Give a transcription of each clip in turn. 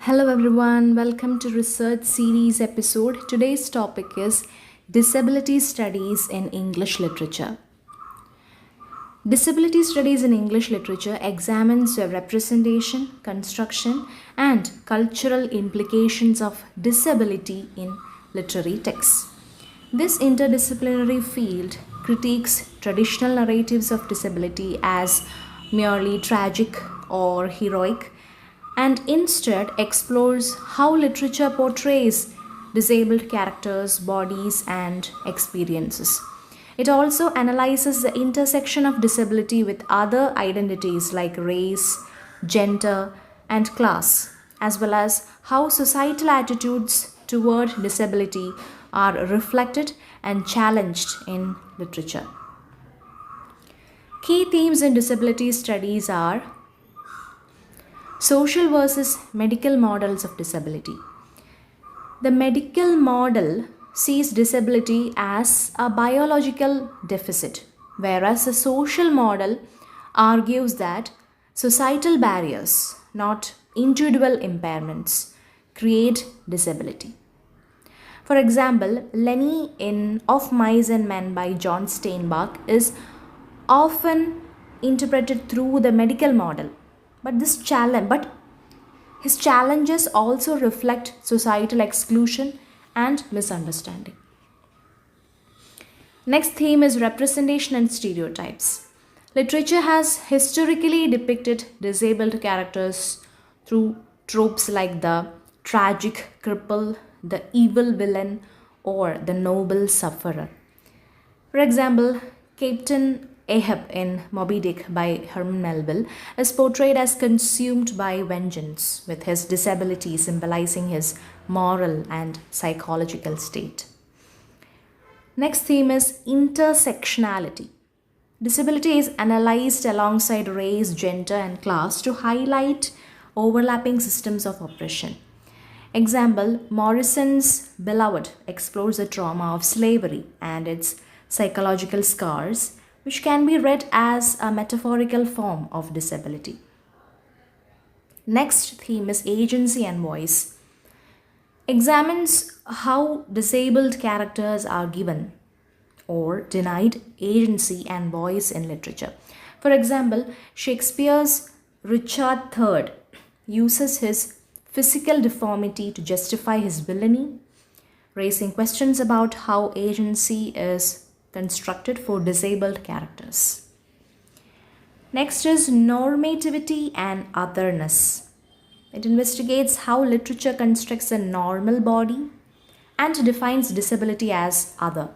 Hello everyone, welcome to Research Series episode. Today's topic is Disability Studies in English Literature. Disability Studies in English Literature examines the representation, construction, and cultural implications of disability in literary texts. This interdisciplinary field critiques traditional narratives of disability as merely tragic or heroic and instead explores how literature portrays disabled characters, bodies, and experiences. It also analyzes the intersection of disability with other identities like race, gender, and class, as well as how societal attitudes toward disability are reflected and challenged in literature. Key themes in disability studies are social versus medical models of disability. The medical model sees disability as a biological deficit, whereas the social model argues that societal barriers, not individual impairments, create disability. For example, Lenny in Of Mice and Men by John Steinbach is often interpreted through the medical model. But his challenges also reflect societal exclusion and misunderstanding. Next theme is representation and stereotypes. Literature has historically depicted disabled characters through tropes like the tragic cripple, the evil villain, or the noble sufferer. For example, Captain Ahab in Moby Dick by Herman Melville is portrayed as consumed by vengeance, with his disability symbolizing his moral and psychological state. Next theme is intersectionality. Disability is analyzed alongside race, gender, and class to highlight overlapping systems of oppression. Example, Morrison's Beloved explores the trauma of slavery and its psychological scars, which can be read as a metaphorical form of disability. Next theme is agency and voice. Examines how disabled characters are given or denied agency and voice in literature. For example, Shakespeare's Richard III uses his physical deformity to justify his villainy, raising questions about how agency is constructed for disabled characters. Next is normativity and otherness. It investigates how literature constructs a normal body and defines disability as other.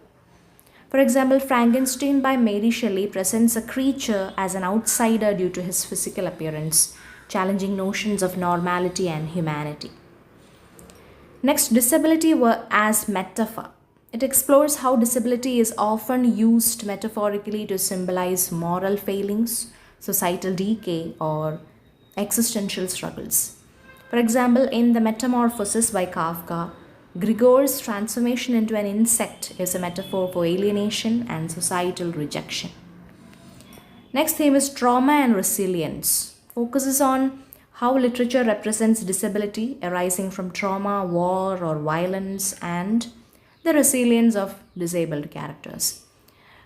For example, Frankenstein by Mary Shelley presents a creature as an outsider due to his physical appearance, challenging notions of normality and humanity. Next, disability as metaphor. It explores how disability is often used metaphorically to symbolize moral failings, societal decay, or existential struggles. For example, in The Metamorphosis by Kafka, Grigor's transformation into an insect is a metaphor for alienation and societal rejection. Next theme is trauma and resilience. Focuses on how literature represents disability arising from trauma, war, or violence, and the resilience of disabled characters.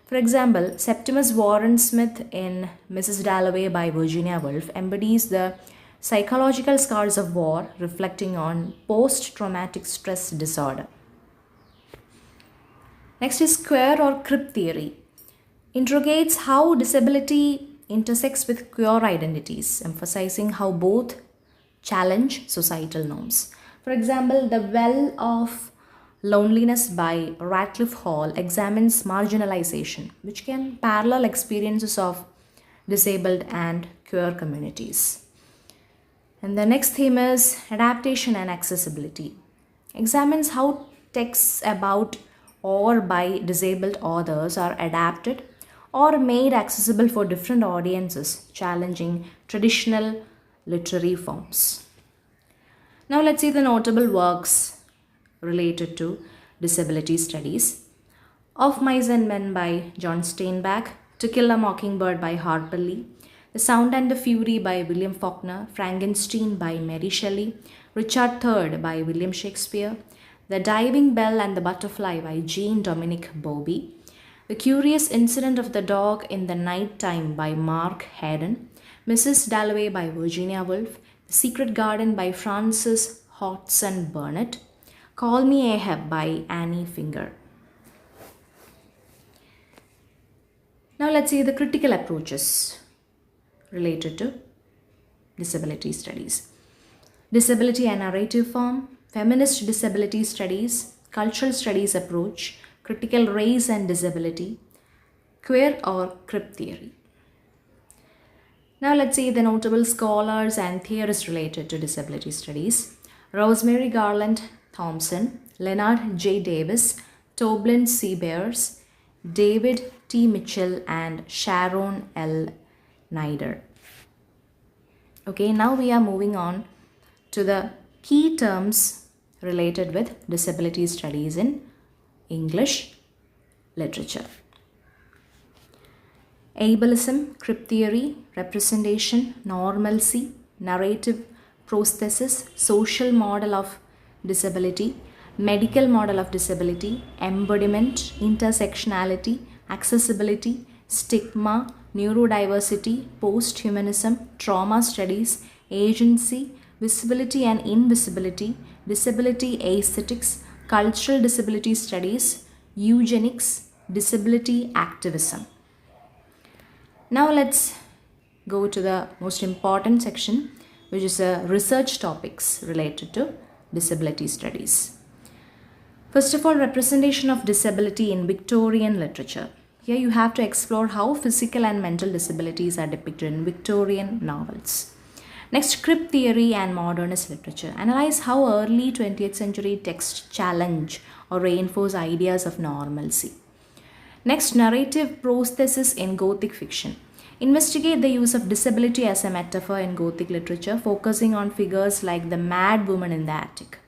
For example, Septimus Warren Smith in Mrs. Dalloway by Virginia Woolf embodies the psychological scars of war, reflecting on post-traumatic stress disorder. Next is queer or crip theory. Interrogates how disability intersects with queer identities, emphasizing how both challenge societal norms. For example, The Well of Loneliness by Radcliffe Hall examines marginalization, which can parallel experiences of disabled and queer communities. And the next theme is adaptation and accessibility. Examines how texts about or by disabled authors are adapted or made accessible for different audiences, challenging traditional literary forms. Now let's see the notable works related to disability studies. Of Mice and Men by John Steinbach, To Kill a Mockingbird by Harper Lee, The Sound and the Fury by William Faulkner, Frankenstein by Mary Shelley, Richard III by William Shakespeare, The Diving Bell and the Butterfly by Jean Dominic Bowlby, The Curious Incident of the Dog in the Night Time by Mark Haddon, Mrs. Dalloway by Virginia Woolf, The Secret Garden by Frances Hodgson Burnett, Call Me Ahab by Annie Finger. Now let's see the critical approaches related to disability studies. Disability and narrative form, feminist disability studies, cultural studies approach, critical race and disability, queer or crip theory. Now let's see the notable scholars and theorists related to disability studies. Rosemary Garland Thompson, Leonard J. Davis, Toblin C. Bears, David T. Mitchell, and Sharon L. Nider. Okay, now we are moving on to the key terms related with disability studies in English literature. Ableism, crip theory, representation, normalcy, narrative prosthesis, social model of disability, medical model of disability, embodiment, intersectionality, accessibility, stigma, neurodiversity, post-humanism, trauma studies, agency, visibility and invisibility, disability aesthetics, cultural disability studies, eugenics, disability activism. Now let's go to the most important section, which is research topics related to disability studies. First of all, representation of disability in Victorian literature. Here you have to explore how physical and mental disabilities are depicted in Victorian novels. Next, crip theory and modernist literature. Analyze how early 20th century texts challenge or reinforce ideas of normalcy. Next, narrative prosthesis in Gothic fiction. Investigate the use of disability as a metaphor in Gothic literature, focusing on figures like the mad woman in the attic.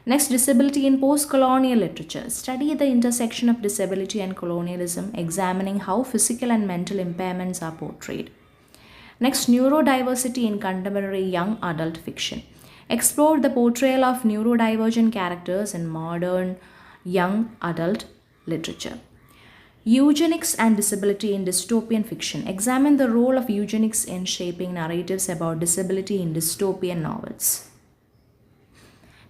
Next, disability in post-colonial literature. Study the intersection of disability and colonialism, examining how physical and mental impairments are portrayed. Next, neurodiversity in contemporary young adult fiction. Explore the portrayal of neurodivergent characters in modern young adult literature. Eugenics and disability in dystopian fiction. Examine the role of eugenics in shaping narratives about disability in dystopian novels.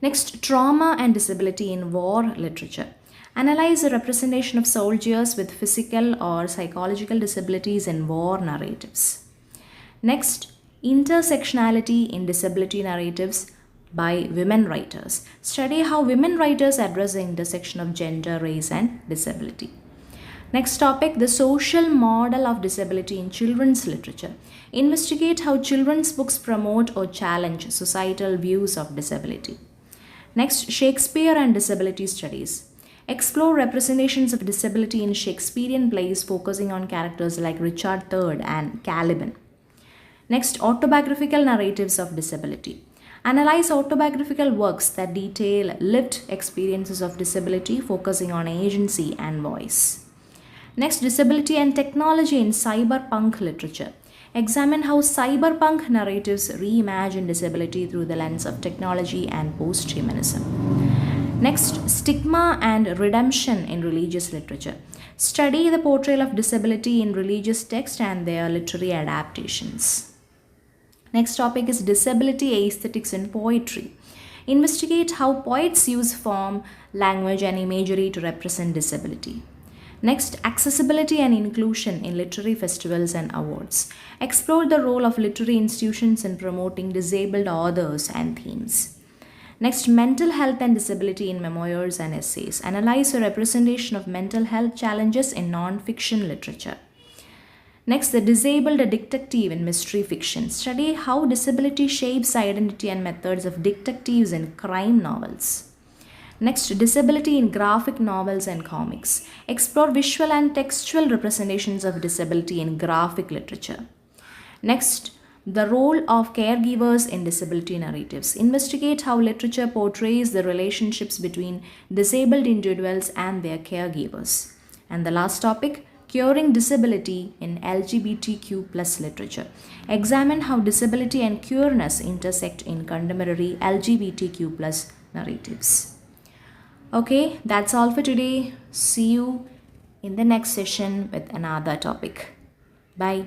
Next, trauma and disability in war literature. Analyze the representation of soldiers with physical or psychological disabilities in war narratives. Next, intersectionality in disability narratives by women writers. Study how women writers address the intersection of gender, race, and disability. Next topic, the social model of disability in children's literature. Investigate how children's books promote or challenge societal views of disability. Next, Shakespeare and disability studies. Explore representations of disability in Shakespearean plays, focusing on characters like Richard III and Caliban. Next, autobiographical narratives of disability. Analyze autobiographical works that detail lived experiences of disability, focusing on agency and voice. Next, disability and technology in cyberpunk literature. Examine how cyberpunk narratives reimagine disability through the lens of technology and post-humanism. Next, stigma and redemption in religious literature. Study the portrayal of disability in religious texts and their literary adaptations. Next topic is disability aesthetics in poetry. Investigate how poets use form, language, and imagery to represent disability. Next, accessibility and inclusion in literary festivals and awards. Explore the role of literary institutions in promoting disabled authors and themes. Next, mental health and disability in memoirs and essays. Analyze the representation of mental health challenges in non-fiction literature. Next, the disabled detective in mystery fiction. Study how disability shapes identity and methods of detectives in crime novels. Next, disability in graphic novels and comics. Explore visual and textual representations of disability in graphic literature. Next, the role of caregivers in disability narratives. Investigate how literature portrays the relationships between disabled individuals and their caregivers. And the last topic, Curing disability in LGBTQ plus literature. Examine how disability and queerness intersect in contemporary LGBTQ plus narratives. Okay, that's all for today. See you in the next session with another topic. Bye.